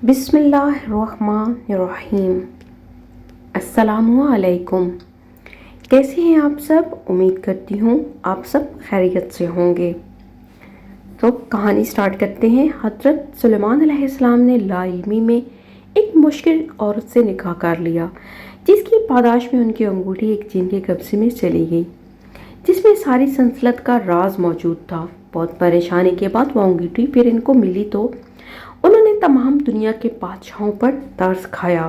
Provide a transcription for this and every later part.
بسم اللہ الرحمن الرحیم۔ السلام علیکم۔ کیسے ہیں آپ سب؟ امید کرتی ہوں آپ سب خیریت سے ہوں گے۔ تو کہانی سٹارٹ کرتے ہیں۔ حضرت سلیمان علیہ السلام نے لا علمی میں ایک مشکل عورت سے نکاح کر لیا، جس کی پاداش میں ان کی انگوٹھی ایک جن کے قبضے میں چلی گئی، جس میں ساری سلطنت کا راز موجود تھا۔ بہت پریشانی کے بعد وہ انگوٹھی پھر ان کو ملی تو انہوں نے تمام دنیا کے بادشاہوں پر ترس کھایا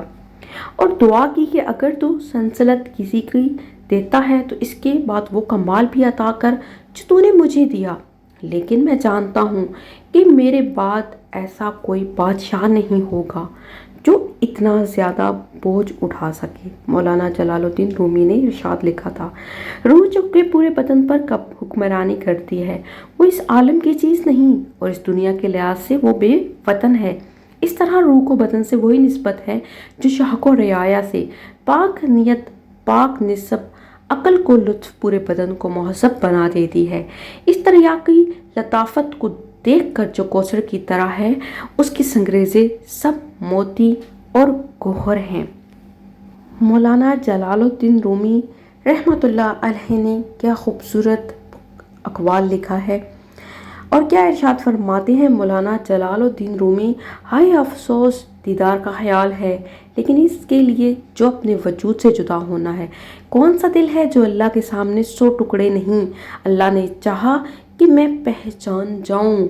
اور دعا کی کہ اگر تو سلطنت کسی کی دیتا ہے تو اس کے بعد وہ کمال بھی عطا کر جو تو نے مجھے دیا، لیکن میں جانتا ہوں کہ میرے بعد ایسا کوئی بادشاہ نہیں ہوگا جو اتنا زیادہ بوجھ اٹھا سکے۔ مولانا جلال الدین رومی نے ارشاد لکھا تھا، روح جو کہ پورے بدن پر کب حکمرانی کرتی ہے وہ اس عالم کی چیز نہیں اور اس دنیا کے لحاظ سے وہ بے وطن ہے۔ اس طرح روح کو بدن سے وہی نسبت ہے جو شوق و رعایا سے پاک نیت، پاک نسب، عقل کو لطف پورے بدن کو مہذب بنا دیتی ہے۔ اس طرح کی لطافت کو دیکھ کر جو کوثر کی طرح ہے، اس کی سنگریزیں سب موتی اور گوہر ہیں۔ مولانا جلال الدین رومی رحمۃ اللہ علیہ نے کیا خوبصورت اقوال لکھا ہے اور کیا ارشاد فرماتے ہیں مولانا جلال الدین رومی، ہائے افسوس دیدار کا خیال ہے، لیکن اس کے لیے جو اپنے وجود سے جدا ہونا ہے۔ کون سا دل ہے جو اللہ کے سامنے 100 ٹکڑے نہیں؟ اللہ نے چاہا کہ میں پہچان جاؤں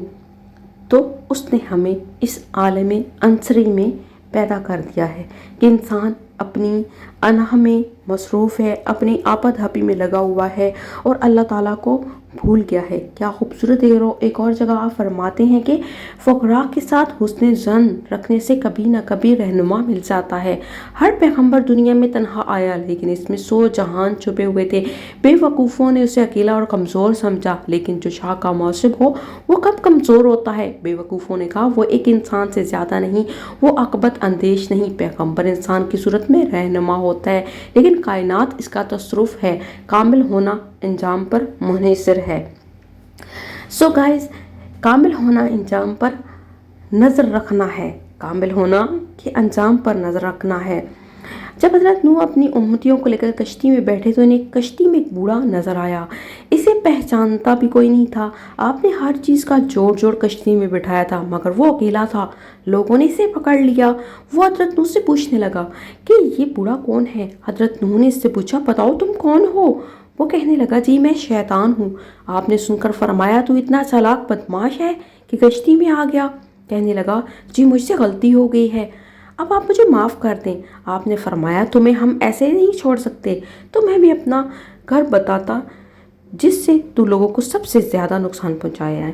تو اس نے ہمیں اس عالم عنصری میں پیدا کر دیا ہے کہ انسان اپنی اناہ میں مصروف ہے، اپنی آپد ہپی میں لگا ہوا ہے اور اللہ تعالیٰ کو بھول گیا ہے۔ کیا خوبصورت ایک اور جگہ آپ فرماتے ہیں کہ فقراء کے ساتھ حسن ظن رکھنے سے کبھی نہ کبھی رہنما مل جاتا ہے۔ ہر پیغمبر دنیا میں تنہا آیا، لیکن اس میں 100 جہان چھپے ہوئے تھے۔ بے وقوفوں نے اسے اکیلا اور کمزور سمجھا، لیکن جو شاہ کا موصب ہو وہ کب کمزور ہوتا ہے؟ بے وقوفوں نے کہا وہ ایک انسان سے زیادہ نہیں، وہ عاقبت اندیش نہیں۔ پیغمبر انسان کی صورت میں رہنما ہوتا ہے، لیکن کائنات اس کا تصرف ہے۔ کامل ہونا انجام پر منحصر ہے۔ سو گائز، کامل ہونا انجام پر نظر رکھنا ہے، کامل ہونا کے انجام پر نظر رکھنا ہے۔ جب حضرت نوح اپنی امتیوں کو لے کر کشتی میں بیٹھے تو انہیں کشتی میں ایک بوڑھا نظر آیا۔ اسے پہچانتا بھی کوئی نہیں تھا۔ آپ نے ہر چیز کا جوڑ جوڑ کشتی میں بٹھایا تھا، مگر وہ اکیلا تھا۔ لوگوں نے اسے پکڑ لیا۔ وہ حضرت نوح سے پوچھنے لگا کہ یہ بوڑھا کون ہے؟ حضرت نوح نے اس سے پوچھا، بتاؤ تم کون ہو؟ وہ کہنے لگا، جی میں شیطان ہوں۔ آپ نے سن کر فرمایا، تو اتنا چالاک بدماش ہے کہ کشتی میں آ گیا؟ کہنے لگا، جی مجھ سے غلطی ہو گئی ہے، اب آپ مجھے معاف کر دیں۔ آپ نے فرمایا، تمہیں ہم ایسے نہیں چھوڑ سکتے، تمہیں بھی اپنا گھر بتاتا جس سے تو لوگوں کو سب سے زیادہ نقصان پہنچایا ہے۔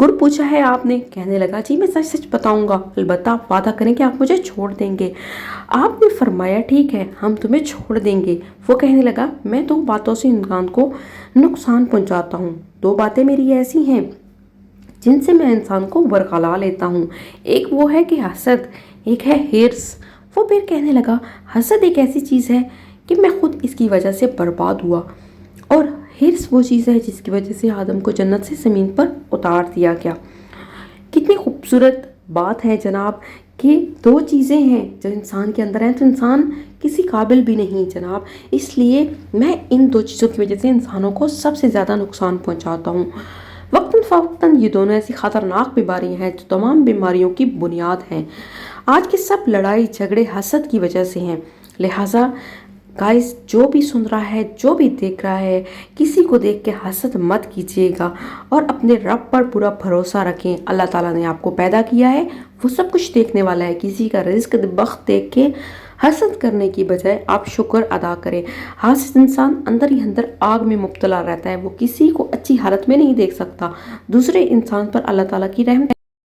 گر پوچھا ہے آپ نے؟ کہنے لگا، جی میں سچ سچ بتاؤں گا، البتہ آپ وعدہ کریں کہ آپ مجھے چھوڑ دیں گے۔ آپ نے فرمایا، ٹھیک ہے ہم تمہیں چھوڑ دیں گے۔ وہ کہنے لگا، میں 2 باتوں سے انسان کو نقصان پہنچاتا ہوں، 2 باتیں میری ایسی ہیں جن سے میں انسان کو ورغلا لیتا ہوں، ایک وہ ہے کہ حسد، ایک ہے ہرس۔ وہ پھر کہنے لگا، حسد ایک ایسی چیز ہے کہ میں خود اس کی وجہ سے برباد ہوا، اور ہرس وہ چیز ہے جس کی وجہ سے آدم کو جنت سے زمین پر اتار دیا گیا۔ کتنی خوبصورت بات ہے جناب کہ 2 چیزیں ہیں جو انسان کے اندر ہیں تو انسان کسی قابل بھی نہیں جناب، اس لیے میں ان 2 چیزوں کی وجہ سے انسانوں کو سب سے زیادہ نقصان پہنچاتا ہوں۔ وقتاً فوقتاً یہ دونوں ایسی خطرناک بیماریاں ہیں جو تمام بیماریوں کی بنیاد ہیں۔ آج کے سب لڑائی جھگڑے حسد کی وجہ سے ہیں۔ لہٰذا گائز، جو بھی سن رہا ہے، جو بھی دیکھ رہا ہے، کسی کو دیکھ کے حسد مت کیجیے گا اور اپنے رب پر پورا بھروسہ رکھیں۔ اللہ تعالیٰ نے آپ کو پیدا کیا ہے، وہ سب کچھ دیکھنے والا ہے۔ کسی کا رزق بخت دیکھ کے حسد کرنے کی بجائے آپ شکر ادا کریں۔ حاسد انسان اندر ہی اندر آگ میں مبتلا رہتا ہے، وہ کسی کو اچھی حالت میں نہیں دیکھ سکتا۔ دوسرے انسان پر اللہ تعالیٰ کی رحمت